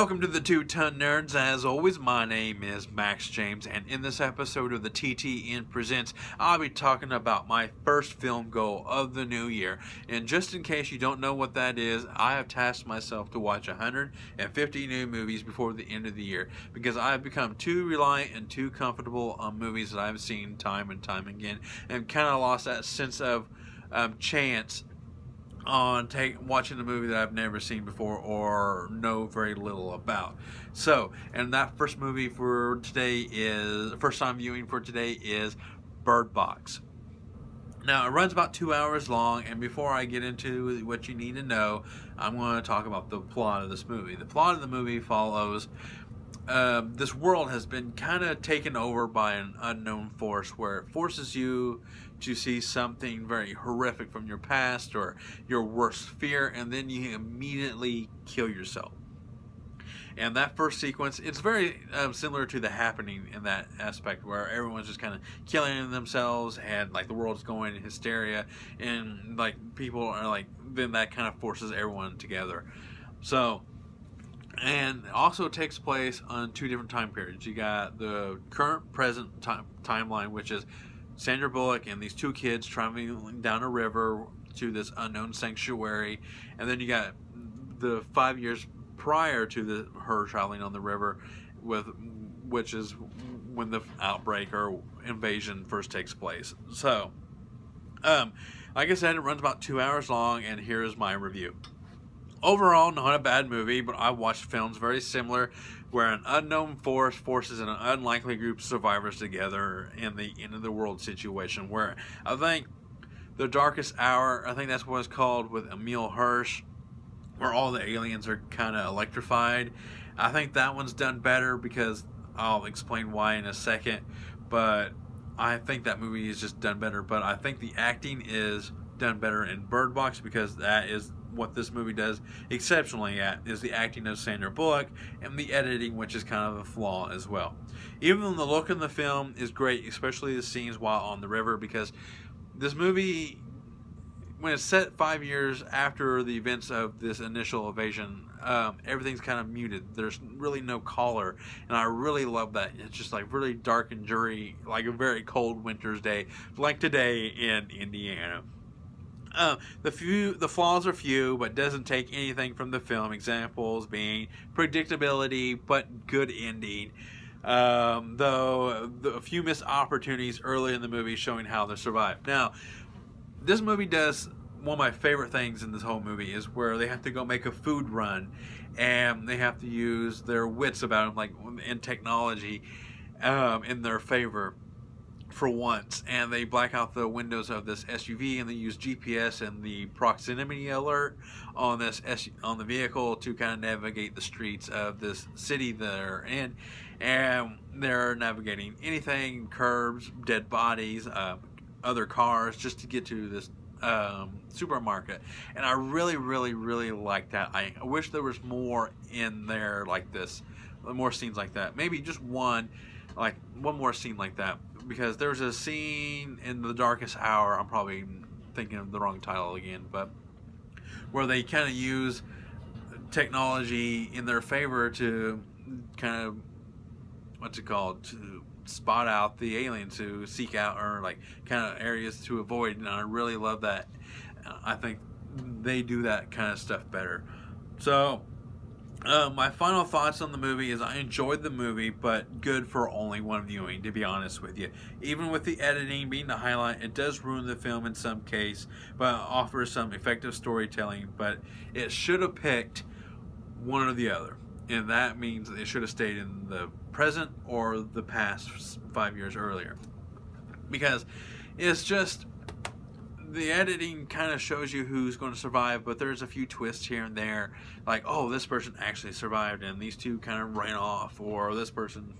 Welcome to the Two Ton Nerds. As always, my name is Max James, and in this episode of the TTN Presents, I'll be talking about my first film goal of the new year. And just in case you don't know what that is, I have tasked myself to watch 150 new movies before the end of the year because I have become too reliant and too comfortable on movies that I've seen time and time again, and kind of lost that sense of chance on watching a movie that I've never seen before or know very little about. So, and that first movie for today is first time viewing for today is Bird Box. Now, it runs about 2 hours long, and before I get into what you need to know, I'm going to talk about the plot of this movie. The plot of the movie follows this world has been kind of taken over by an unknown force where it forces you to see something very horrific from your past or your worst fear, and then you immediately kill yourself. And that first sequence, it's very similar to The Happening in that aspect, where everyone's just kind of killing themselves, and like the world's going in hysteria, and like people are like, then that kind of forces everyone together. So, and it also takes place on two different time periods. You got the current present timeline, which is Sandra Bullock and these two kids traveling down a river to this unknown sanctuary, and then you got the 5 years prior to her traveling on the river, which is when the outbreak or invasion first takes place. So, like I said, it runs about 2 hours long, and here is my review. Overall, not a bad movie, but I've watched films very similar where an unknown force forces an unlikely group of survivors together in the end of the world situation, where I think The Darkest Hour, I think that's what it's called, with Emile Hirsch, where all the aliens are kind of electrified. I think that one's done better because I'll explain why in a second, but I think that movie is just done better. But I think the acting is done better in Bird Box because that is what this movie does exceptionally at, is the acting of Sandra Bullock and the editing, which is kind of a flaw as well. Even though the look in the film is great, especially the scenes while on the river, because this movie, when it's set 5 years after the events of this initial invasion, everything's kind of muted. There's really no color, and I really love that. It's just like really dark and dreary, like a very cold winter's day, like today in Indiana. The flaws are few, but doesn't take anything from the film. Examples being predictability, but good ending. Though a few missed opportunities early in the movie showing how they survived. Now, this movie does one of my favorite things in this whole movie is where they have to go make a food run, and they have to use their wits about them, like in technology, in their favor. For once, and they black out the windows of this SUV, and they use GPS and the proximity alert on on the vehicle to kind of navigate the streets of this city they're in, and they're navigating anything, curbs, dead bodies, other cars, just to get to this supermarket. And I really, really, really like that. I wish there was more in there like this, more scenes like that. Maybe just one more scene like that, because there's a scene in The Darkest Hour, I'm probably thinking of the wrong title again, but where they kind of use technology in their favor to kind of, to spot out the aliens, to seek out, or like kind of areas to avoid, and I really love that. I think they do that kind of stuff better. So, my final thoughts on the movie is I enjoyed the movie, but good for only one viewing, to be honest with you. Even with the editing being the highlight, it does ruin the film in some case, but offers some effective storytelling. But it should have picked one or the other, and that means it should have stayed in the present or the past 5 years earlier. Because it's just, the editing kind of shows you who's going to survive, but there's a few twists here and there, like, oh, this person actually survived and these two kind of ran off, or this person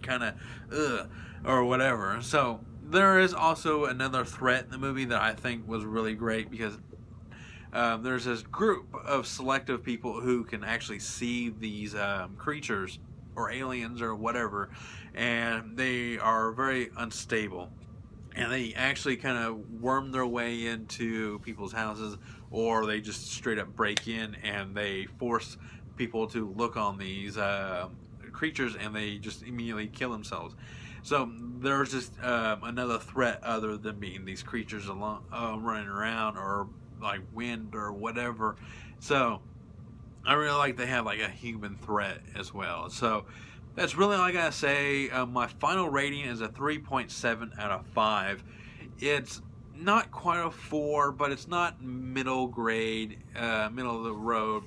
kind of or whatever. So there is also another threat in the movie that I think was really great, because there's this group of selective people who can actually see these creatures or aliens or whatever, and they are very unstable. And they actually kind of worm their way into people's houses, or they just straight up break in and they force people to look on these creatures, and they just immediately kill themselves. So there's just another threat other than being these creatures along, running around, or like wind or whatever. So I really like they have like a human threat as well. So that's really all I gotta say. My final rating is a 3.7 out of 5. It's not quite a 4, but it's not middle grade, middle of the road,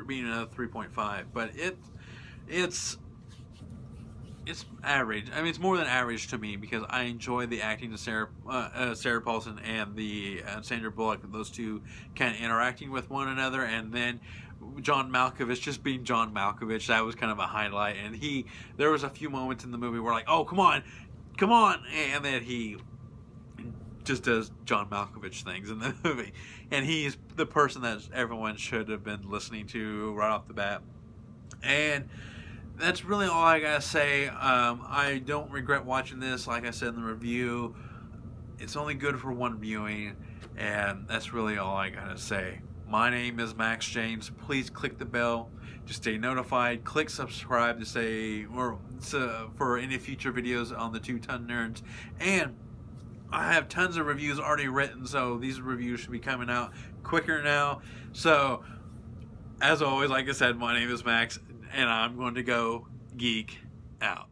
being a 3.5. But it's average. I mean, it's more than average to me, because I enjoy the acting of Sarah Paulson and the Sandra Bullock, those two kind of interacting with one another, and then John Malkovich just being John Malkovich. That was kind of a highlight. And there was a few moments in the movie where like, oh, come on, and then he just does John Malkovich things in the movie, and he's the person that everyone should have been listening to right off the bat. And that's really all I gotta say. I don't regret watching this. Like I said in the review, it's only good for one viewing, and that's really all I gotta say. My name is Max James. Please click the bell to stay notified. Click subscribe for any future videos on the Two Ton Nerds. And I have tons of reviews already written, so these reviews should be coming out quicker now. So, as always, like I said, my name is Max, and I'm going to go geek out.